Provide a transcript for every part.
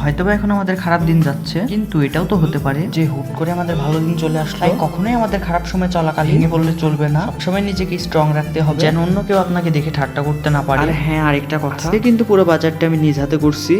হয়তোবা এখন আমাদের খারাপ দিন যাচ্ছে, কিন্তু এটাও তো হতে পারে যে হুট করে আমাদের ভালো দিন চলে আসলো। তাই কখনোই আমাদের খারাপ সময় চলাকালীন ভেঙে পড়লে চলবে না, সবসময় নিজেকে স্ট্রং রাখতে হবে, যেন অন্য কেউ আপনাকে দেখে ঠাট্টা করতে না পারে। আর হ্যাঁ, আরেকটা কথা, কিন্তু পুরো বাজারটা আমি নিজ হাতে করছি।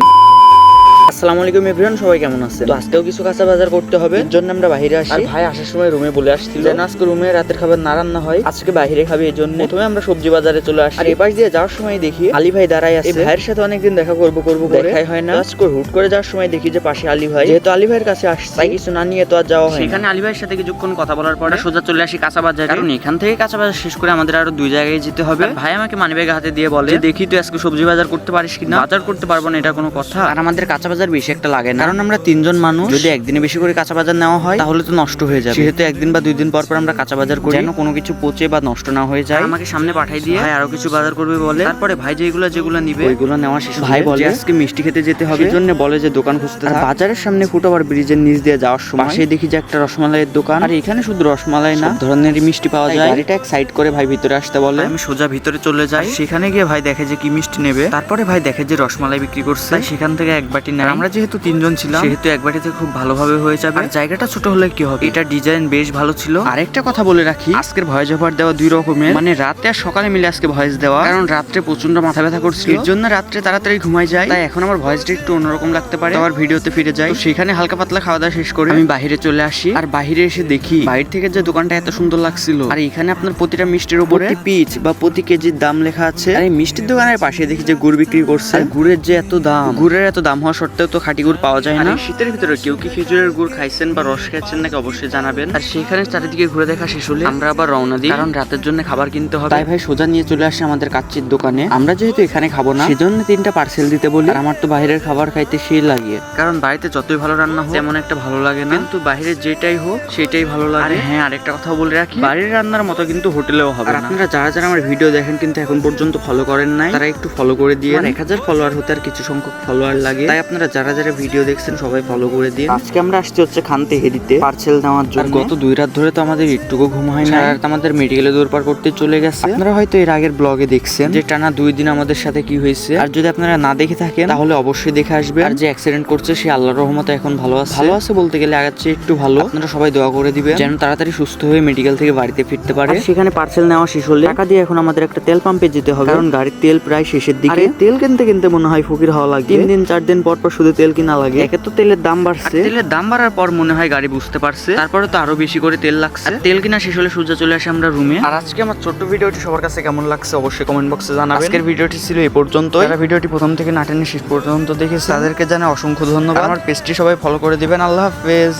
আসসালামু আলাইকুম এভরিওয়ান, সবাই কেমন আছেন? তো আজকেও কিছু কাঁচা বাজার করতে হবে, এর জন্য আমরা বাইরে আসি। আর ভাই আসার সময় রুমে বলে আসছিল যেন আজকে রুমে রাতের খাবার না রান্না হয়, আজকে বাইরে খাবে। এই জন্য প্রথমে আমরা সবজি বাজারে চলে আসি। আর এপাশ দিয়ে যাওয়ার সময় দেখি আলী ভাই দাঁড়ায় আছে। ভাইয়ের সাথে অনেকদিন দেখা করবো দেখাই হয় না। আজকে হুট করে যাওয়ার সময় দেখি যে পাশে আলী ভাই, যেহেতু আলী ভাইয়ের কাছে আসছে তাই কিছু না নিয়ে তো আর যাওয়া হয়। সেখানে আলী ভাইয়ের সাথে কিছুক্ষণ কথা বলার পরে সোজা চলে আসি কাঁচা বাজারে, কারণ এখান থেকে কাঁচা বাজার শেষ করে আমাদের আরো 2 জায়গায় যেতে হবে। ভাই আমাকে মানিব্যাগ হাতে দিয়ে বলে, দেখি তুই আজকে সবজি বাজার করতে পারিস কিনা। বাজার করতে পারবো না এটা কোনো কথা? আর আমাদের কাঁচা বাজার বেশি একটা লাগে না, কারণ আমরা 3 জন মানুষ। যদি একদিনে বেশি করে কাঁচা বাজার নেওয়া হয় তাহলে তো নষ্ট হয়ে যাবে, সেহেতু 1 দিন বা 2 দিন পর পর আমরা কাঁচা বাজার করি, যেন কোনো কিছু পচে বা নষ্ট না হয়ে যায়। আমাকে সামনে পাঠাই দিয়ে ভাই আরো কিছু বাজার করবে বলে। তারপরে ভাই যেগুলো নিবে ওইগুলো নেওয়া শেষ। ভাই বলে আজকে মিষ্টি খেতে যেতে হবে, সেজন্য বলে যে দোকান খুঁজতে। আর বাজারের সামনে ফুটওভার ব্রিজের নিচ দিয়ে যাওয়ার সময় পাশে দেখি যে একটা রসমালাইয়ের দোকান। আর এখানে শুধু রসমালাই না, সব ধরনেরই মিষ্টি পাওয়া যায়। গাড়িটা এক সাইড করে ভাই ভিতরে আসতে বলে, আমি সোজা ভিতরে চলে যাই। সেখানে গিয়ে ভাই দেখে যে কি মিষ্টি নেবে। তারপরে ভাই দেখে যে রসমালাই বিক্রি করছে, সেখান থেকে এক বাটি নেয়। আমরা যেহেতু 3 জন ছিলাম, সেহেতু এক বাটিতে খুব ভালোভাবে হয়ে যাবে। আর জায়গাটা ছোট হলে কি হবে, এটা ডিজাইন বেশ ভালো ছিল। আরেকটা কথা বলে রাখি, আজকের ভয়েস ওভার দেওয়া 2 রকমের, মানে রাতে আর সকালে মিলে আজকে ভয়েস দেওয়া, কারণ রাত্রে প্রচন্ড মাথা ব্যথা করছিল, এর জন্য রাত্রে তাড়াতাড়ি ঘুমাই যায়। তাই এখন আমার ভয়েসটা একটু অন্যরকম লাগতে পারে। আবার ভিডিওতে ফিরে যাই, সেখানে হালকা পাতলা খাওয়া দাওয়া শেষ করে আমি বাইরে চলে আসি। আর বাইরে এসে দেখি বাইরে থেকে যে দোকানটা এত সুন্দর লাগছিল, আর এখানে আপনার প্রতিটা মিষ্টির উপরে পিচ বা প্রতি কেজির দাম লেখা আছে। আর এই মিষ্টির দোকানের পাশে দেখি যে গুড় বিক্রি করছে। গুড়ের যে এত দাম, গুড়ের এত দাম হওয়া সত্ত্বেও তো খাঁটি গুড় পাওয়া যায় না। শীতের ভিতরে কেউ কি খেজুরের গুড় খাইছেন বা রস খাইছেন নাকি অবশ্যই জানাবেন। আর সেখানে চারিদিকে ঘুরে দেখা শেষ হলে আমরা আবার রওনা দিই, কারণ রাতের জন্য খাবার কিনতে হবে। তাই ভাই সোজা নিয়ে চলে আসে আমাদের কাচ্চির দোকানে। আমরা যেহেতু এখানে খাবো না, সেজন্য 3টা পার্সেল দিতে বলি। আর আমার তো বাইরের খাবার খাইতে সেই লাগে, কারণ বাড়িতে যতই ভালো রান্না হোক তেমন একটা ভালো লাগে না, কিন্তু বাইরের যেটাই হোক সেটাই ভালো লাগে। আর হ্যাঁ, আরেকটা কথা বলে রাখি, বাড়ির রান্নার মতো কিন্তু হোটেলেও হবে না। আপনারা যারা আমার ভিডিও দেখেন কিন্তু এখন পর্যন্ত ফলো করেন নাই, তারা একটু ফলো করে দিয়ে। 1000 ফলোয়ার হতে আর কিছু সংখ্যক ফলোয়ার লাগে, তাই আপনারা যারা ভিডিও দেখছেন সবাই ফলো করে দিয়ে। আজকে আমরা আসছি হচ্ছে খানতে হেরিতে পার্সেল নেওয়ার জন্য। গত 2 রাত ধরে তো আমাদের একটুকু ঘুম হয় না, আর আমাদের মেডিকেলে দৌড়পার করতে চলে গেছে। আপনারা হয়তো এর আগের ব্লগে দেখছেন যে টানা 2 দিন আমাদের সাথে কি হয়েছে। আর যদি আপনারা না দেখে থাকেন তাহলে অবশ্যই দেখে আসবেন। আর যে অ্যাক্সিডেন্ট করছে সে আল্লাহর রহমতে এখন ভালো আছে বলতে গেলে আগের চেয়ে একটু ভালো। আপনারা সবাই দোয়া করে দিবেন যেন তাড়াতাড়ি সুস্থ হয়ে মেডিকেল থেকে বাড়িতে ফিরতে পারে। সেখানে পার্সেল নেওয়া শেষ হলে টাকা দিয়ে এখন আমাদের একটা তেল পাম্পে যেতে হবে, কারণ গাড়ির তেল প্রায় শেষের দিকে। তেল কিনতে মনে হয় ফকির হওয়া লাগে। 3 দিন 4 দিন পর শুধু তেল কিনা লাগে। একে তো তেলের দাম বাড়ছে, তেলের দাম বাড়ার পর মনে হয় গাড়ি বুঝতে পারছে, তারপরে তো আরো বেশি করে তেল লাগছে। তেল কিনা শেষ হলে সোজা চলে আসে আমরা রুমে। আর আজকে আমার ছোট্ট ভিডিওটি সবার কাছে কেমন লাগছে অবশ্যই কমেন্ট বক্সে জানাবেন। আজকের ভিডিওটি ছিল এই পর্যন্ত। যারা ভিডিওটি প্রথম থেকে না টেনে শেষ পর্যন্ত দেখেছে তাদেরকে জানাই অসংখ্য ধন্যবাদ। আমার পেজটি সবাই ফলো করে দিবেন। আল্লাহ হাফেজ।